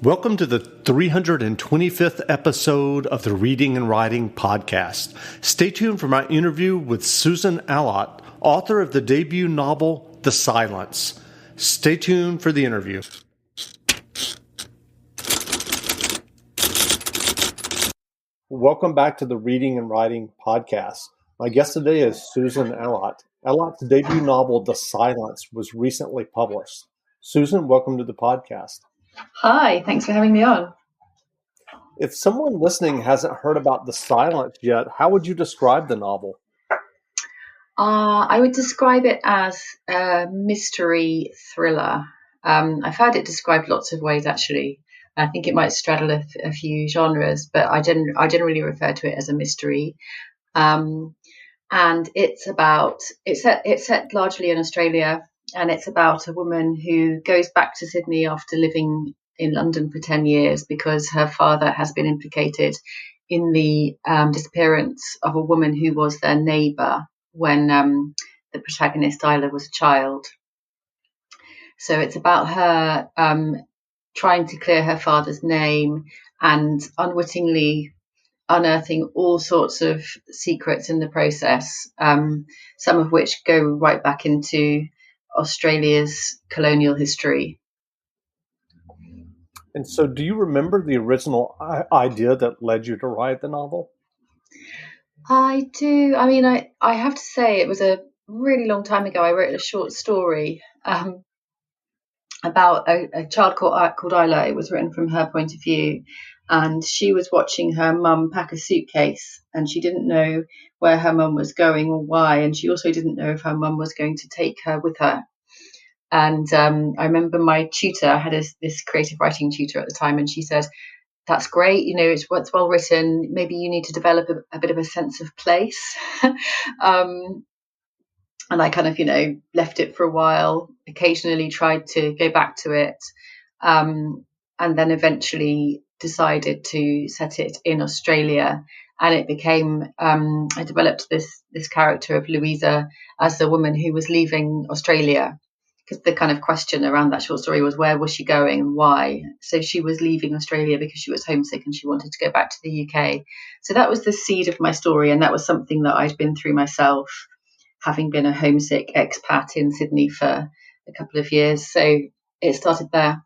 Welcome to the 325th episode of the Reading and Writing Podcast. Stay tuned for my interview with Susan Allott, author of the debut novel, The Silence. Stay tuned for the interview. Welcome back to the Reading and Writing Podcast. My guest today is Susan Allott. Allott's debut novel, The Silence, was recently published. Susan, welcome to the podcast. Hi, thanks for having me on. If someone listening hasn't heard about The Silence yet, how would you describe the novel? I would describe it as a mystery thriller. I've heard it described lots of ways, actually. I think it might straddle a few genres, but I generally refer to it as a mystery. And it's set largely in Australia, and it's about a woman who goes back to Sydney after living in London for 10 years because her father has been implicated in the disappearance of a woman who was their neighbour when the protagonist, Isla, was a child. So it's about her trying to clear her father's name and unwittingly unearthing all sorts of secrets in the process, some of which go right back into Australia's colonial history. And so do you remember the original idea that led you to write the novel? I do. I mean, I have to say it was a really long time ago. I wrote a short story about a child called Isla. It was written from her point of view. And she was watching her mum pack a suitcase, and she didn't know where her mum was going or why. And she also didn't know if her mum was going to take her with her. And I remember my tutor, I had this creative writing tutor at the time, and she said, "That's great, it's well written. Maybe you need to develop a bit of a sense of place." And I kind of, left it for a while, occasionally tried to go back to it, and then eventually decided to set it in Australia. And it became, I developed this character of Louisa as the woman who was leaving Australia, because the kind of question around that short story was, where was she going and why? So she was leaving Australia because she was homesick and she wanted to go back to the UK. So that was the seed of my story, and that was something that I'd been through myself, having been a homesick expat in Sydney for a couple of years. So it started there.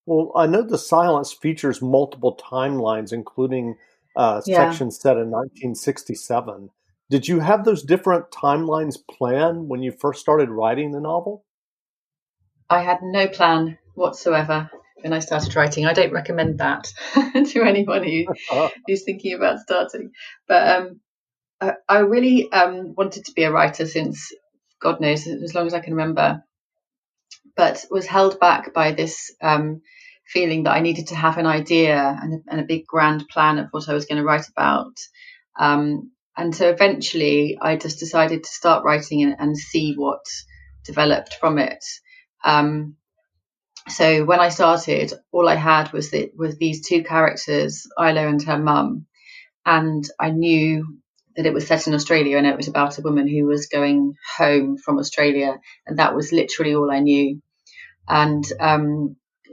Well, I know The Silence features multiple timelines, including sections set in 1967. Did you have those different timelines planned when you first started writing the novel? I had no plan whatsoever when I started writing. I don't recommend that to anyone who's thinking about starting. But I really wanted to be a writer since, God knows, as long as I can remember, but was held back by this feeling that I needed to have an idea and a big grand plan of what I was going to write about. And so eventually I just decided to start writing and see what developed from it. So when I started, all I had was these two characters, Isla and her mum, and I knew that it was set in Australia and it was about a woman who was going home from Australia, and that was literally all I knew. And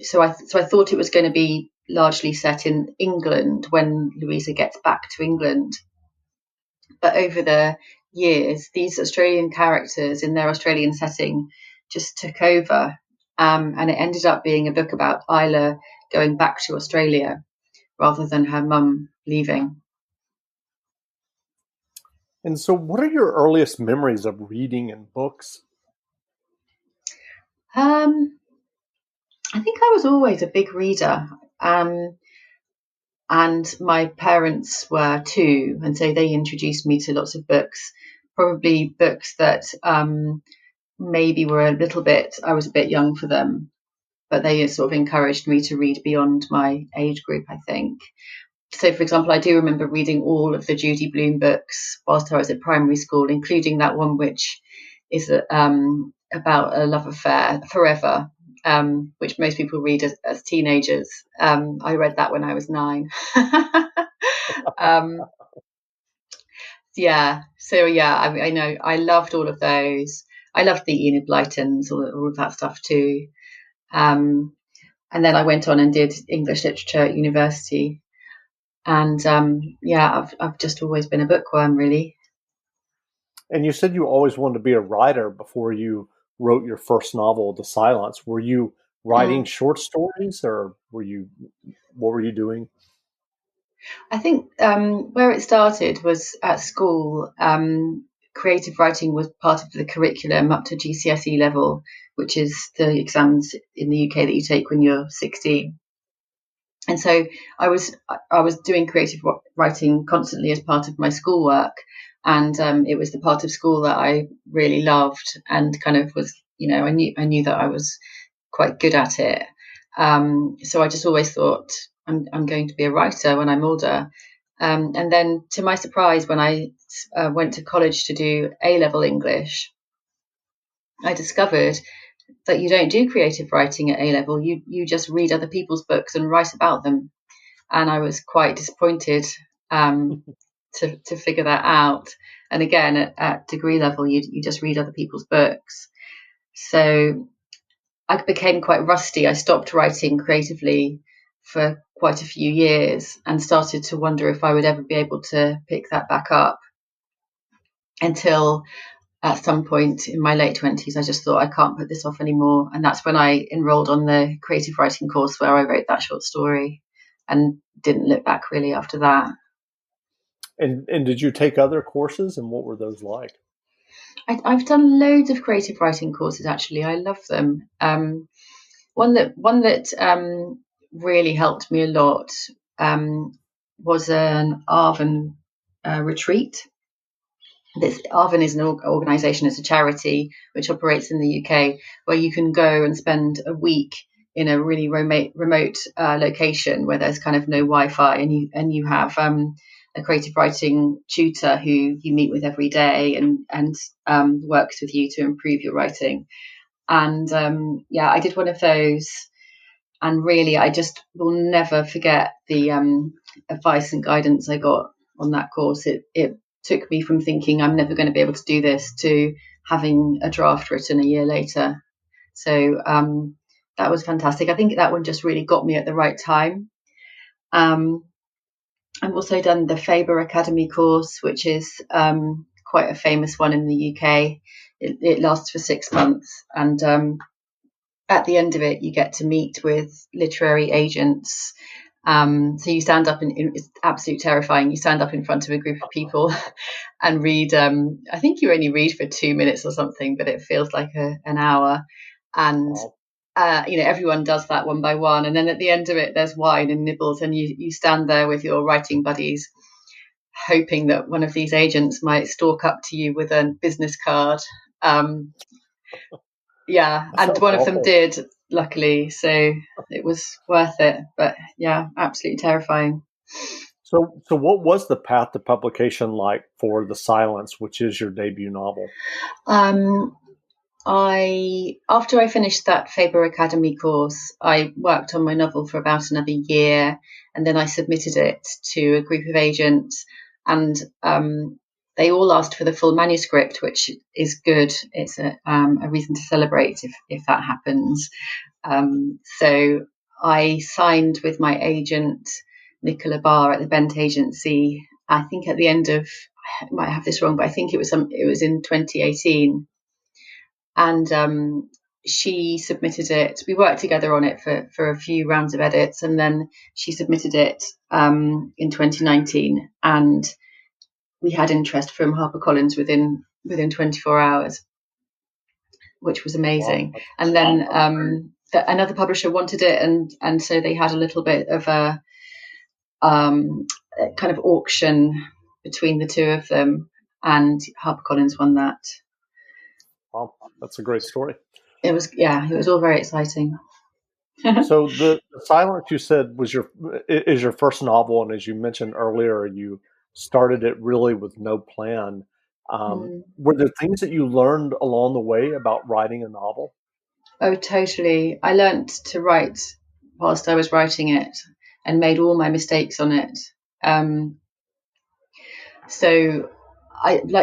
so I thought it was going to be largely set in England when Louisa gets back to England. But over the years, these Australian characters in their Australian setting just took over. And it ended up being a book about Isla going back to Australia rather than her mum leaving. And so what are your earliest memories of reading and books? I think I was always a big reader. And my parents were too. And so they introduced me to lots of books, probably books that maybe were I was a bit young for them, but they sort of encouraged me to read beyond my age group, I think. So, for example, I do remember reading all of the Judy Blume books whilst I was at primary school, including that one which is about a love affair, Forever, which most people read as teenagers. I read that when I was 9. I know I loved all of those. I loved the Enid Blytons, all of that stuff too. And then I went on and did English literature at university. And I've just always been a bookworm, really. And you said you always wanted to be a writer before you wrote your first novel, The Silence. Were you writing Mm. short stories, or what were you doing? I think where it started was at school. Creative writing was part of the curriculum up to GCSE level, which is the exams in the UK that you take when you're 16. And so I was doing creative writing constantly as part of my schoolwork, and it was the part of school that I really loved, and kind of was, I knew that I was quite good at it. So I just always thought I'm going to be a writer when I'm older. And then, to my surprise, when I went to college to do A level English, I discovered that you don't do creative writing at A level. You just read other people's books and write about them. And I was quite disappointed um, to figure that out. And again, at degree level, you just read other people's books. So I became quite rusty. I stopped writing creatively for quite a few years and started to wonder if I would ever be able to pick that back up, until at some point in my late 20s, I just thought I can't put this off anymore. And that's when I enrolled on the creative writing course where I wrote that short story, and didn't look back really after that. And did you take other courses, and what were those like? I've done loads of creative writing courses, actually. I love them. One that really helped me a lot was an Arvin retreat. This Arvin is an organisation, it's a charity which operates in the UK, where you can go and spend a week in a really remote location where there's kind of no Wi-Fi, and you have a creative writing tutor who you meet with every day, and works with you to improve your writing. And I did one of those, and really, I just will never forget the advice and guidance I got on that course. It took me from thinking I'm never going to be able to do this to having a draft written a year later. So that was fantastic. I think that one just really got me at the right time. Um, I've also done the Faber Academy course, which is quite a famous one in the UK. It lasts for 6 months, and at the end of it, you get to meet with literary agents. So you stand up, and it's absolutely terrifying. You stand up in front of a group of people and read. I think you only read for 2 minutes or something, but it feels like an hour. And Wow. everyone does that one by one, and then at the end of it, there's wine and nibbles, and you stand there with your writing buddies, hoping that one of these agents might stalk up to you with a business card. Um, yeah, That and sounds one of them awful. did, luckily, so it was worth it. But yeah, absolutely terrifying. So what was the path to publication like for The Silence, which is your debut novel? Um, I After I finished that Faber Academy course, I worked on my novel for about another year, and then I submitted it to a group of agents, and they all asked for the full manuscript, which is good. It's a reason to celebrate if that happens. So I signed with my agent, Nicola Barr, at the Bent Agency. I think at the end of, I might have this wrong, but I think it was in 2018, and she submitted it. We worked together on it for a few rounds of edits, and then she submitted it in 2019, and we had interest from HarperCollins within 24 hours, which was Wow, amazing. that's And great. then another publisher wanted it, and so they had a little bit of a kind of auction between the two of them, and HarperCollins won that. Wow, that's a great story. It was all very exciting. So the Silence, you said, was is your first novel, and as you mentioned earlier, you started it really with no plan. Mm. Were there things that you learned along the way about writing a novel? Oh, totally. I learnt to write whilst I was writing it, and made all my mistakes on it. Um, so,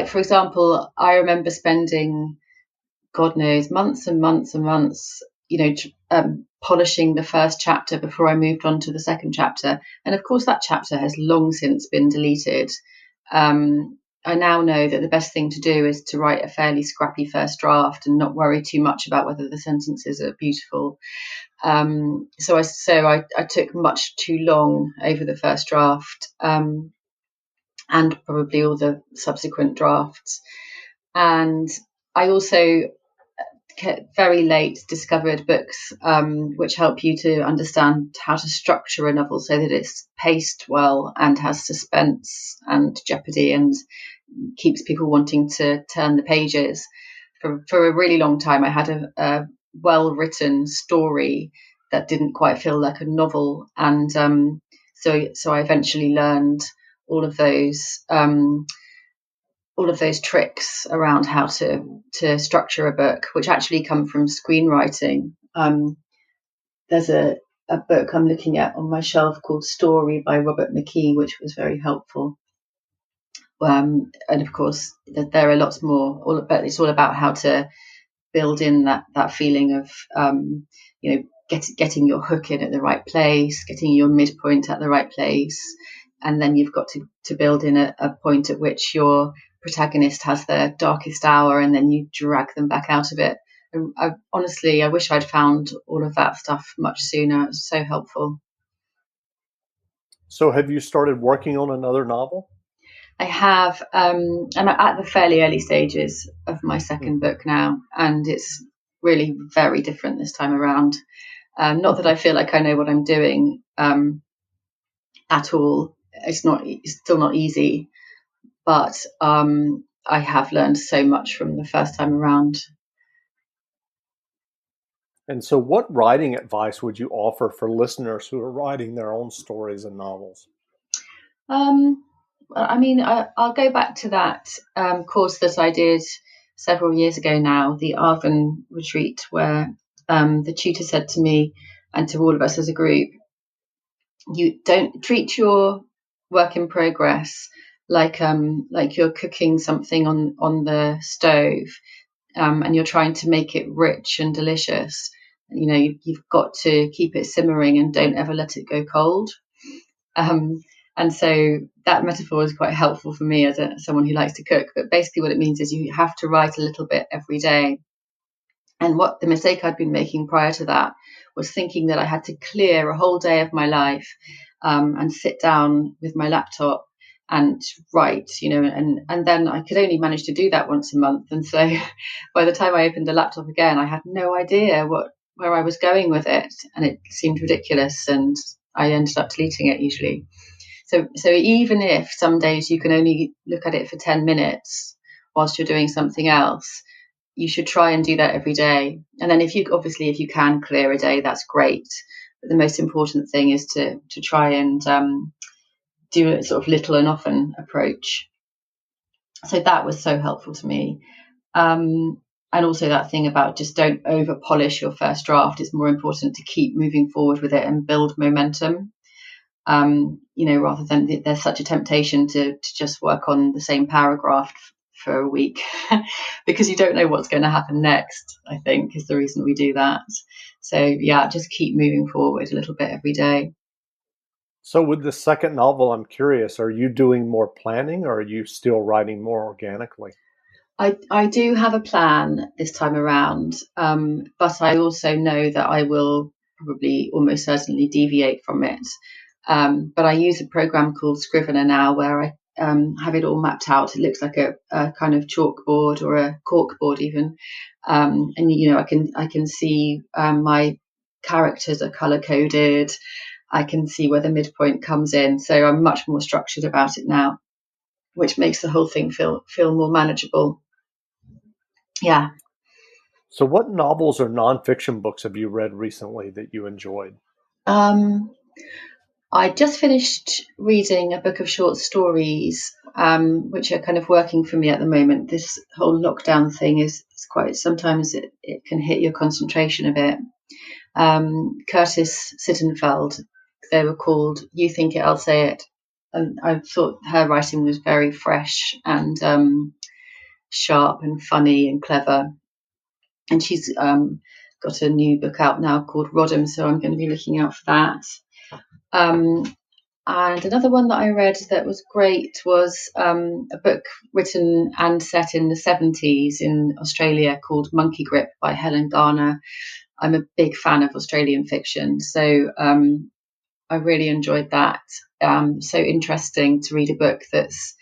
for example, I remember spending, God knows, months and months and months, polishing the first chapter before I moved on to the second chapter. And of course, that chapter has long since been deleted. I now know that the best thing to do is to write a fairly scrappy first draft and not worry too much about whether the sentences are beautiful. So I took much too long over the first draft, and probably all the subsequent drafts. And I also very late discovered books which help you to understand how to structure a novel so that it's paced well and has suspense and jeopardy and keeps people wanting to turn the pages. For a really long time, I had a well-written story that didn't quite feel like a novel, and so I eventually learned all of those tricks around how to structure a book, which actually come from screenwriting. There's a book I'm looking at on my shelf called Story by Robert McKee, which was very helpful. And of course, there are lots more, but it's all about how to build in that feeling of, getting your hook in at the right place, getting your midpoint at the right place. And then you've got to build in a point at which your protagonist has their darkest hour, and then you drag them back out of it. And honestly, I wish I'd found all of that stuff much sooner. It was so helpful. So have you started working on another novel? I have. I'm at the fairly early stages of my second book now, and it's really very different this time around. Not that I feel like I know what I'm doing at all. It's still not easy, but I have learned so much from the first time around. And so what writing advice would you offer for listeners who are writing their own stories and novels? I'll go back to that course that I did several years ago now, the Arvin retreat, where the tutor said to me and to all of us as a group, you don't treat your work in progress like you're cooking something on the stove, and you're trying to make it rich and delicious. You've got to keep it simmering and don't ever let it go cold. And so that metaphor is quite helpful for me as someone who likes to cook. But basically what it means is you have to write a little bit every day. And what the mistake I'd been making prior to that was thinking that I had to clear a whole day of my life and sit down with my laptop and write, and then I could only manage to do that once a month. And so by the time I opened the laptop again, I had no idea where I was going with it. And it seemed ridiculous. And I ended up deleting it usually. So even if some days you can only look at it for 10 minutes whilst you're doing something else, you should try and do that every day. And then if you can clear a day, that's great. But the most important thing is to try and do a sort of little and often approach. So that was so helpful to me. And also that thing about just don't over polish your first draft. It's more important to keep moving forward with it and build momentum. Rather than there's such a temptation to just work on the same paragraph for a week because you don't know what's going to happen next, I think is the reason we do that. So yeah, just keep moving forward a little bit every day. So with the second novel, I'm curious, are you doing more planning or are you still writing more organically? I do have a plan this time around, but I also know that I will probably almost certainly deviate from it. But I use a program called Scrivener now where I have it all mapped out. It looks like a kind of chalkboard or a corkboard even. And I can see my characters are color coded. I can see where the midpoint comes in. So I'm much more structured about it now, which makes the whole thing feel more manageable. Yeah. So what novels or nonfiction books have you read recently that you enjoyed? I just finished reading a book of short stories, which are kind of working for me at the moment. This whole lockdown thing is quite, sometimes it can hit your concentration a bit. Curtis Sittenfeld, they were called You Think It, I'll Say It. And I thought her writing was very fresh and sharp and funny and clever. And she's got a new book out now called Rodham, so I'm going to be looking out for that. And another one that I read that was great was a book written and set in the 70s in Australia called Monkey Grip by Helen Garner. I'm a big fan of Australian fiction, so I really enjoyed that. So interesting to read a book that's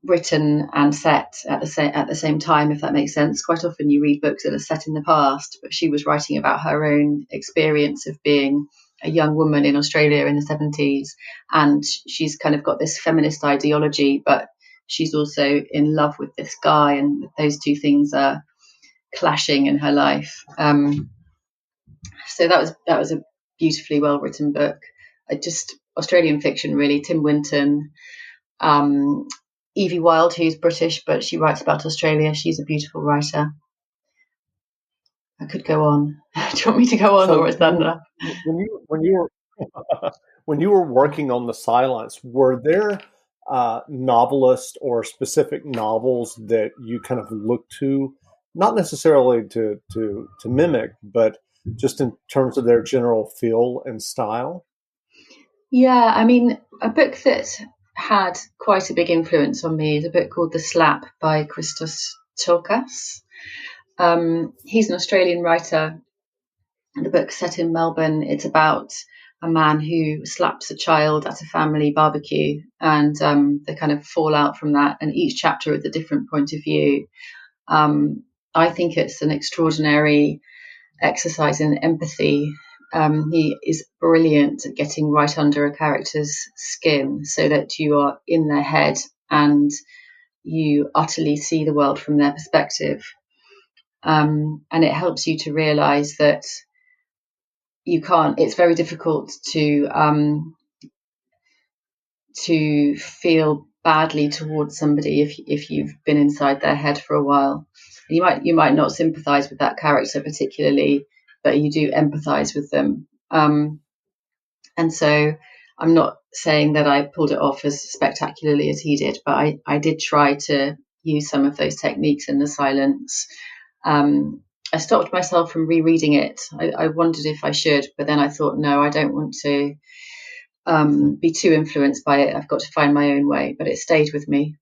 written and set at the same time, if that makes sense. Quite often you read books that are set in the past, but she was writing about her own experience of being a young woman in Australia in the 70s, and she's kind of got this feminist ideology, but she's also in love with this guy, and those two things are clashing in her life. So that was a beautifully well written book. Australian fiction, really. Tim Winton, Evie Wilde, who's British, but she writes about Australia. She's a beautiful writer. I could go on. Do you want me to go on, or is that enough? When you were working on The Silence, were there novelists or specific novels that you kind of looked to, not necessarily to mimic, but just in terms of their general feel and style? Yeah, I mean, a book that had quite a big influence on me is a book called The Slap by Christos Tsiolkas. He's an Australian writer. The book's set in Melbourne. It's about a man who slaps a child at a family barbecue, and the kind of fallout from that. And each chapter is a different point of view. I think it's an extraordinary exercise in empathy. He is brilliant at getting right under a character's skin so that you are in their head and you utterly see the world from their perspective. And it helps you to realize that it's very difficult to feel badly towards somebody if you've been inside their head for a while. You might not sympathize with that character particularly, but you do empathize with them. And so I'm not saying that I pulled it off as spectacularly as he did, but I did try to use some of those techniques in The Silence. I stopped myself from rereading it. I wondered if I should, but then I thought, no, I don't want to be too influenced by it. I've got to find my own way, but it stayed with me.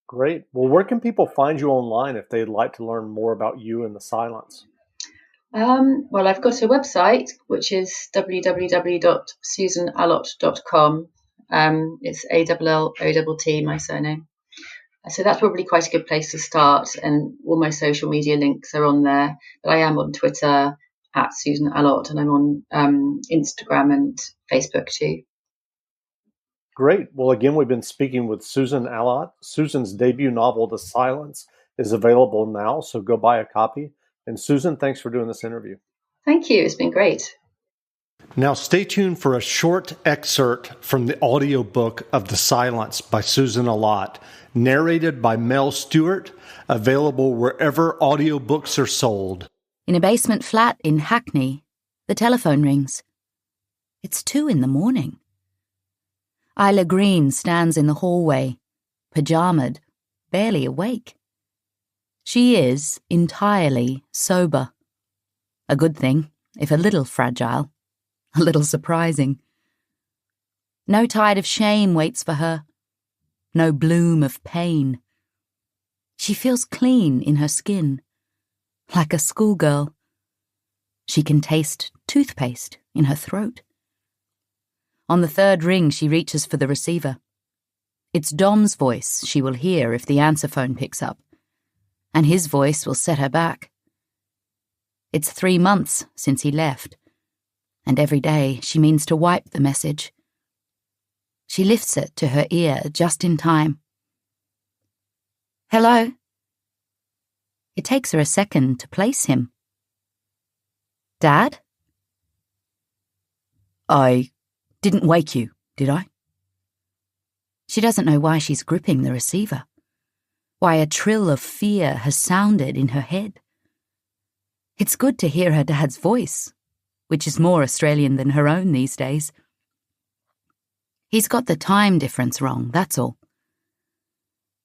Great. Well, where can people find you online if they'd like to learn more about you and The Silence? Well, I've got a website, which is www.susanallott.com. It's ALLOTT, my surname. So that's probably quite a good place to start, and all my social media links are on there. But I am on Twitter at Susan Allott, and I'm on Instagram and Facebook too. Great. Well, again, we've been speaking with Susan Allott. Susan's debut novel, The Silence, is available now, so go buy a copy. And Susan, thanks for doing this interview. Thank you. It's been great. Now stay tuned for a short excerpt from the audiobook of The Silence by Susan Allott, narrated by Mel Stewart, available wherever audiobooks are sold. In a basement flat in Hackney, the telephone rings. It's 2 a.m. Isla Green stands in the hallway, pajamaed, barely awake. She is entirely sober. A good thing, if a little fragile, a little surprising. No tide of shame waits for her, no bloom of pain. She feels clean in her skin, like a schoolgirl. She can taste toothpaste in her throat. On the 3rd ring, she reaches for the receiver. It's Dom's voice she will hear if the answer phone picks up, and his voice will set her back. It's 3 months since he left, and every day she means to wipe the message. She lifts it to her ear just in time. Hello? It takes her a second to place him. Dad? I didn't wake you, did I? She doesn't know why she's gripping the receiver, why a trill of fear has sounded in her head. It's good to hear her dad's voice, which is more Australian than her own these days. He's got the time difference wrong, that's all.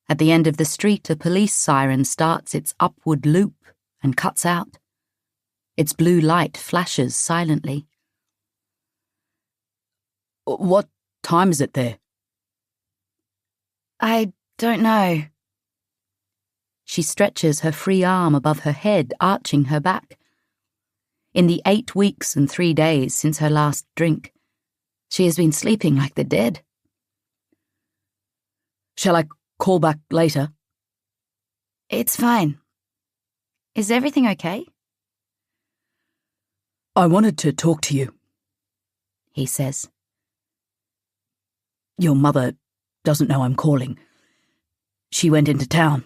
At the end of the street, a police siren starts its upward loop and cuts out. Its blue light flashes silently. What time is it there? I don't know. She stretches her free arm above her head, arching her back. In the 8 weeks and 3 days since her last drink, she has been sleeping like the dead. Shall I call back later? It's fine. Is everything okay? I wanted to talk to you, he says. Your mother doesn't know I'm calling. She went into town.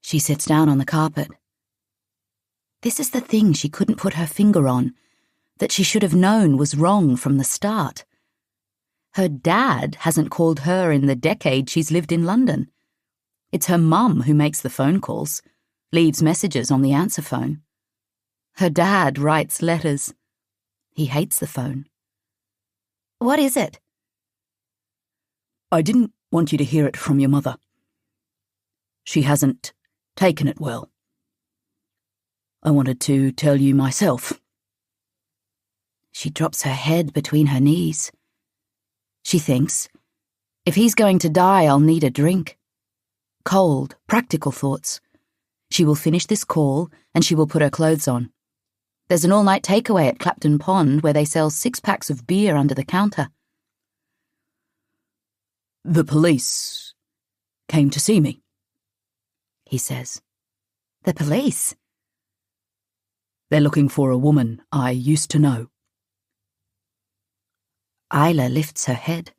She sits down on the carpet. This is the thing she couldn't put her finger on, that she should have known was wrong from the start. Her dad hasn't called her in the decade she's lived in London. It's her mum who makes the phone calls, leaves messages on the answer phone. Her dad writes letters. He hates the phone. What is it? I didn't want you to hear it from your mother. She hasn't taken it well. I wanted to tell you myself. She drops her head between her knees. She thinks, if he's going to die, I'll need a drink. Cold, practical thoughts. She will finish this call and she will put her clothes on. There's an all-night takeaway at Clapton Pond where they sell 6 packs of beer under the counter. The police came to see me, he says. The police? They're looking for a woman I used to know. Isla lifts her head.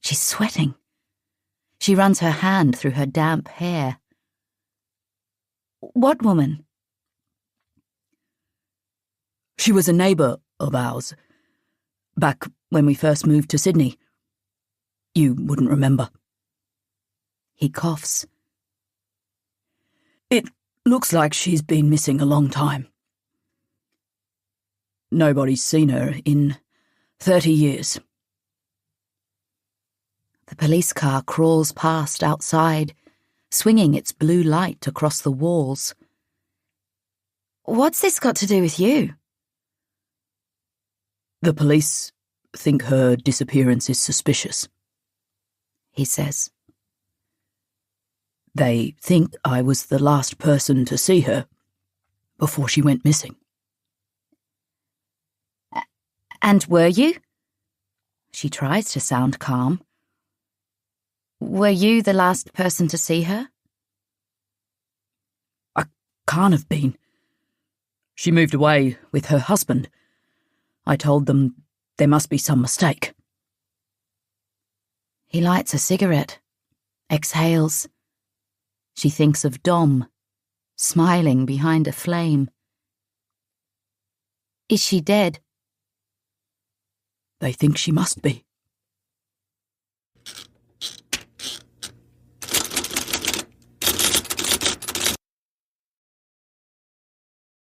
She's sweating. She runs her hand through her damp hair. What woman? She was a neighbour of ours, back when we first moved to Sydney. You wouldn't remember. He coughs. It looks like she's been missing a long time. Nobody's seen her in 30 years. The police car crawls past outside, swinging its blue light across the walls. What's this got to do with you? The police think her disappearance is suspicious, he says. They think I was the last person to see her before she went missing. And were you? She tries to sound calm. Were you the last person to see her? I can't have been. She moved away with her husband. I told them there must be some mistake. He lights a cigarette, exhales. She thinks of Dom, smiling behind a flame. Is she dead? They think she must be.